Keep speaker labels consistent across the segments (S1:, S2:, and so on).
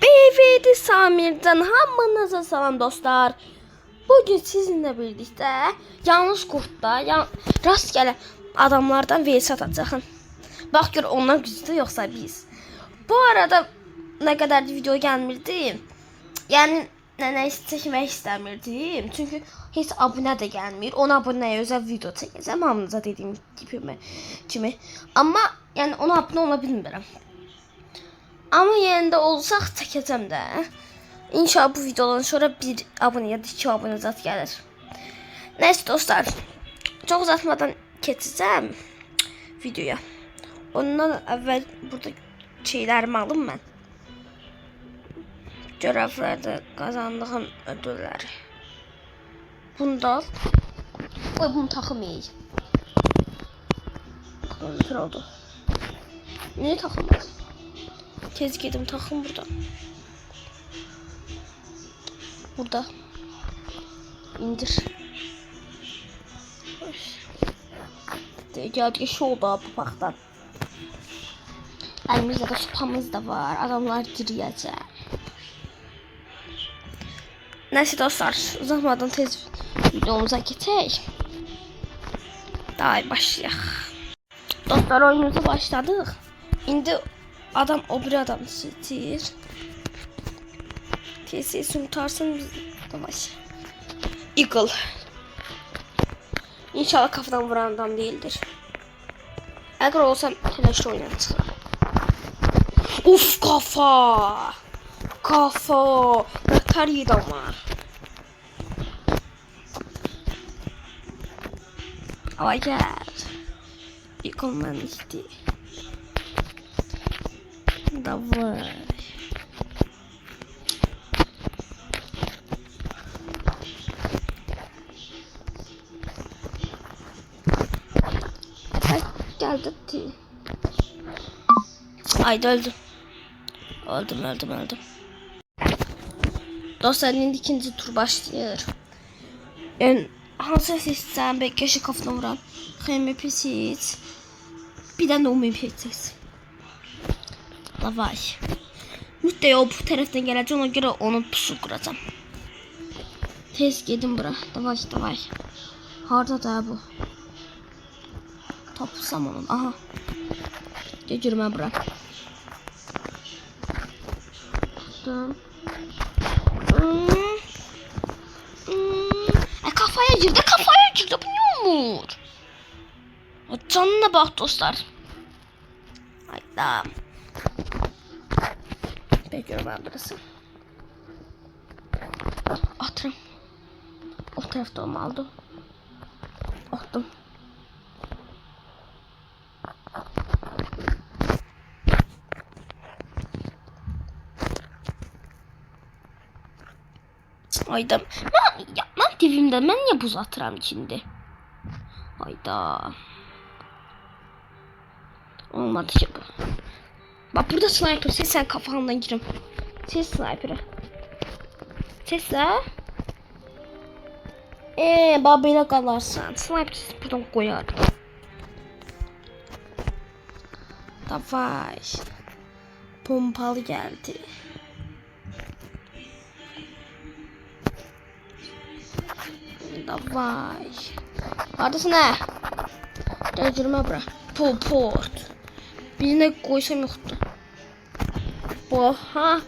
S1: BVD Samir'den hamınıza salam dostlar. Bugün sizinle birlikte yalnız kurtda rastgele adamlardan vs atacağım. Bak gör onlar güçlü yoksa biz. Bu arada ne kadar video gelmirdi. Yani ne çekmek istemirdim. Çünkü hiç abone de gelmir. 10 aboneye özel video çekeceğim. Hamınıza dediğim gibi. Ama yani 10 abone olabilirim. Ama yerinde olsaq çəkəcəm də. İnşallah bu videodan sonra 1 abone ya da 2 abone zat gəlir. Neyse dostlar. Çok uzatmadan keçəcəm videoya. Ondan əvvəl burada şeylərimi alım mən. Görevlerde kazandığım ödülləri. Bunu da al. Qoy bunu taxımayıq. Kontrol oldu. Niye taxımayıq? Tez gedim takım burada. Burada. İndir. Geldik şu oldu bu parktan. Elimizde de sopamız da var. Adamlar giriyecek. Neyse dostlar. Uzatmadan tez videomuza geçelim. Daha başlayalım. Dostlar oyunumuza başladık. İndi adam o bir adam seçir. Tesisini tutarsın biz yavaş. Eagle. İnşallah kafadan vuran adam değildir. Eğer olsam telaşlı oynatırım. Uf kafa. Kafa. Bakar yedi ama. Ama gel. Eagle'dan gitti. Давай. Geldi. Ay öldüm. Öldüm. Dostlar şimdi ikinci tur başlıyor. Yani hansı seçsem belki kafana vuran. MVP seç. Bir de MVP seç. Davay. Mütteyi o bu taraftan gelecek, ona göre onun pusu kuracağım. Tez gelin bura. Davay. Harda da bu. Toplasam onun. Aha. Geçirme bura. Kafaya girdi. Bu ne olur? Canına bak dostlar. Hayda. Bekliyorum ben burası. Atırım. O tarafta olmalı. Attım. Hayda. Ben yapmam TV'mde. Ben niye buz atıram şimdi? Hayda. Olmadı ki bu. Bak burada sniper. Sen kafandan girim. Ses sniper'ı. Sesle. Babayla kalarsan. Sniper buradan koyar. Davay. Pompalı geldi. Davay. Neredesin ne? Tecrüme bırak. Port. Birine koysam yoktu. Oha.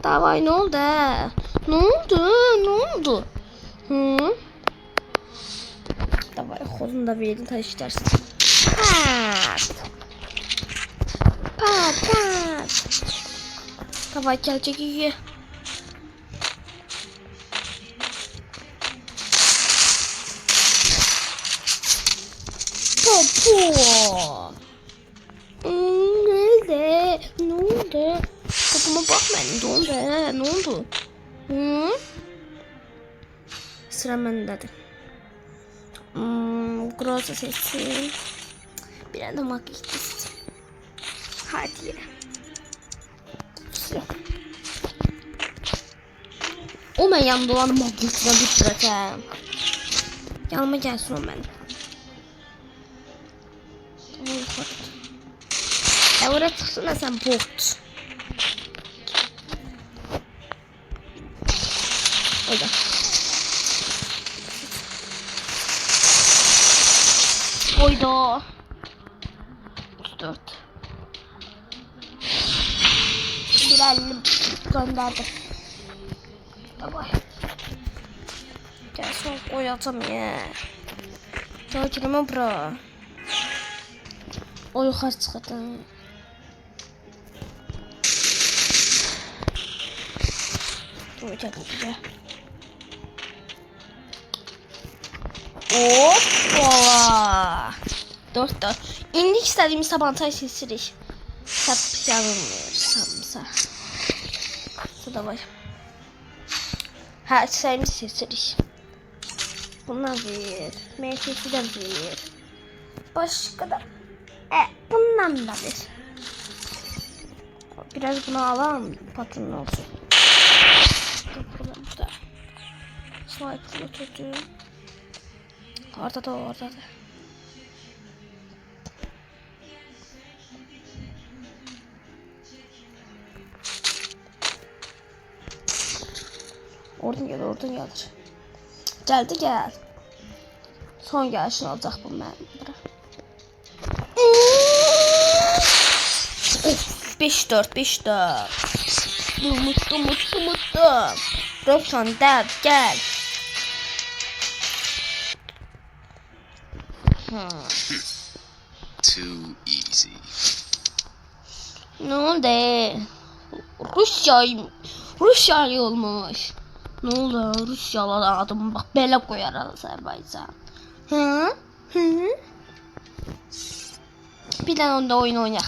S1: Davay ne oldu? Ne oldu? Hı? Davay kolunu da verin taş dersin. Pat. Davay gelecek iyi. Popo. Ne oldu? Topuma bakmayın. Ne oldu? Hı? Sıra bende. Groza seçsin. Bir adam hak etti. Hadi. Sıra. O ben yanımda olan magikle bitireceğim. Yanıma gelsin o benim. Oraya çıksana sen bot. Oyda. Oyda. 34. Bir 50 gönderdim. Tamam. Gel son koyacağım ya. Gel girme bura. O yukarı çıkardım. Dur gel buraya. Hoppala. 4. İndi istediğimiz tabancayı seçirik. Yanılmıyorsamsa. Şurada var. Her şeyini seçirik. Bundan bir. MS'den bir. Başka da. Bundan da bir. Biraz bunu alalım. Patron olsun. Burada. Slide'ını oturdu. Orada da. Oradan gelir. Gel. Son gelişini alacak bu mənim. 5-4. Mutlu. Roksan gel.
S2: Too easy.
S1: Ne oldu? Rusya olmuş. Ne oldu? Rusyalı adımı bak belə koyar Azərbaycan. Hı? Bir tane onda oyun oynayaq.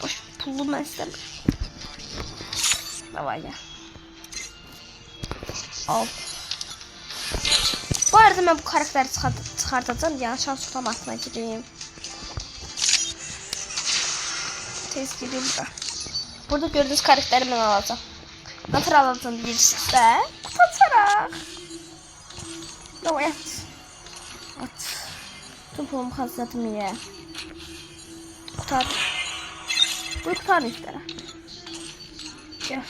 S1: Boş pullu mən istəmirəm. Davay ya. Al. Bu arada ben bu karakteri çıkartacağım. Yani şans tutamasına gireyim. Tez gireyim burada. Burada gördüğünüz karakteri ben alacağım. Nasıl alacağım bilirsiniz de. Kısaçarak. Evet. Tüm pulumu hazırladım ya. Kurtar. Bu kurtar işte. Gel.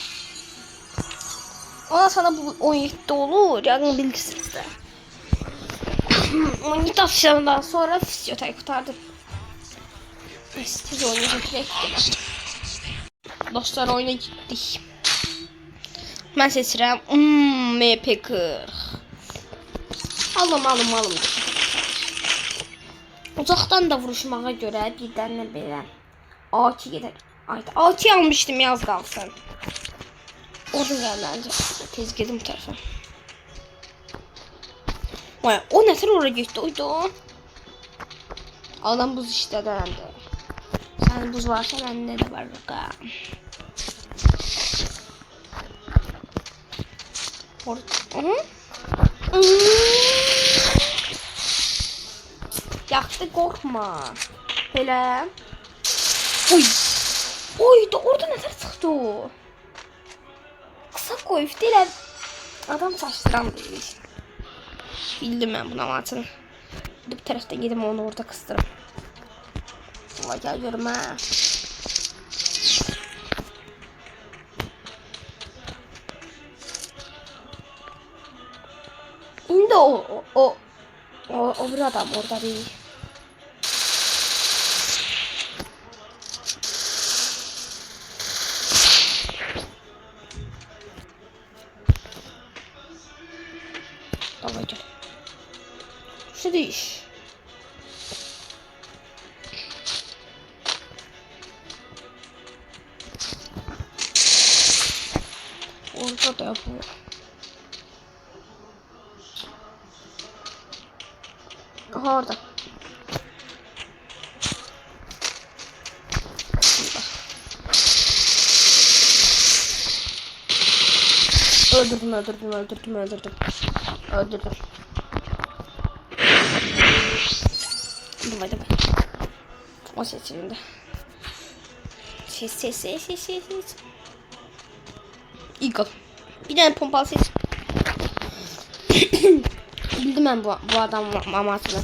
S1: Ondan sonra bu 17 olur. Yani bilirsiniz de. 17 atışlarından sonra fizyotayı kurtardım. Biz oyuna gittik. Dostlar oyuna gittik. Ben seçirəm. MP40. Alım. Uzaqdan da vuruşmağa görə birdən nə belə. AK gedər. AK almışdım yaz qalsın. Oradan gəlməncə. Tez gedim bu tərəfə. Vay, o nətər oraya getdi? Oydu. Adam buz işlədəndi. Sən buz varsa məndə də var. Yaktı korkma. Hele. Oy da orada nətər çıxdı o? Kısa koyup deyirəm. Adam saçtıran deyil. Bildim ben bunu amatını. Bu tərəfdən gedim onu orada kıstırım. Vay gel görüm ha. İndi o bir adam orada değil. Давай gel. Şu değil. Orada da yapıyor. Aha orada. Öldürdüm. Давай. O ses şimdi. Ses. Eagle. Bir tane pompalı ses. Bildim ben bu adam mamasını.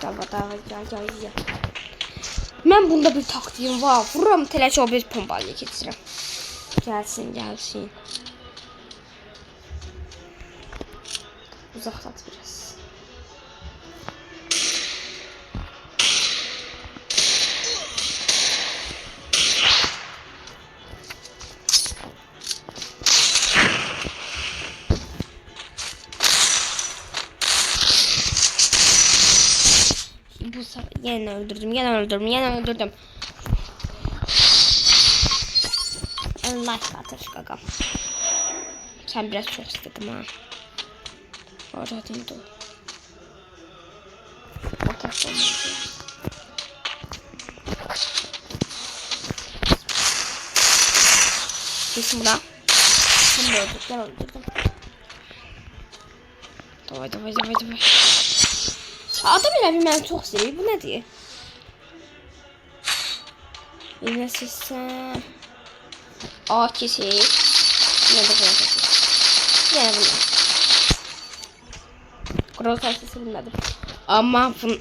S1: Gel. Ben bunda bir taktiğim var. Vururum teleço bir pompalıya geçirəm. Gelsin gelsin. Uzaklat biraz. Bu sefer yine öldürdüm, yine öldürdüm. Like atır kakam. Sen biraz çok istedim ha. Orada değil de. Atak olmadı. Kesin buna. Bunu da öldürdüm. Davay. Adam elə bir məni çox sevir. Bu nədir? Yine silsəm. A2'si. Yine de bunu. Yine bunu. Groza sesi bilmedim. Ama bunu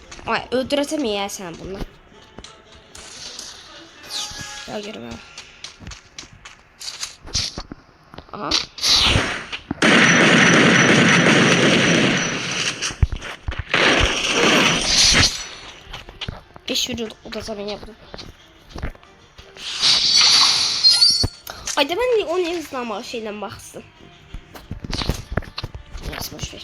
S1: öldüremeyəsən bunu. Ya görüm. Aha. Beş vücut odasını yaptım. Ay da ben onu hızlanma şeyle baksın. Neyse boş ver.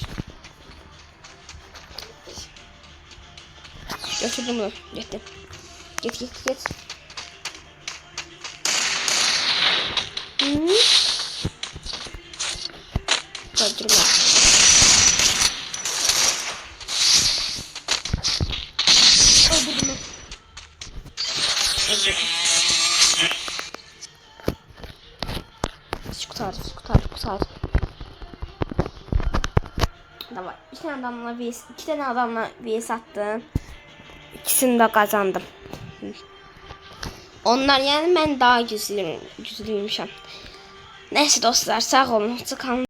S1: Götürdüm bunu. Gittim. Git. Öldürme. Öldürdüm. Kurtar. Tamam. İki tane adamla vs attım. İkisini de kazandım. Onlar yani ben daha güçlüymüşüm. Neyse dostlar, sağ olun. Hoşça kalın.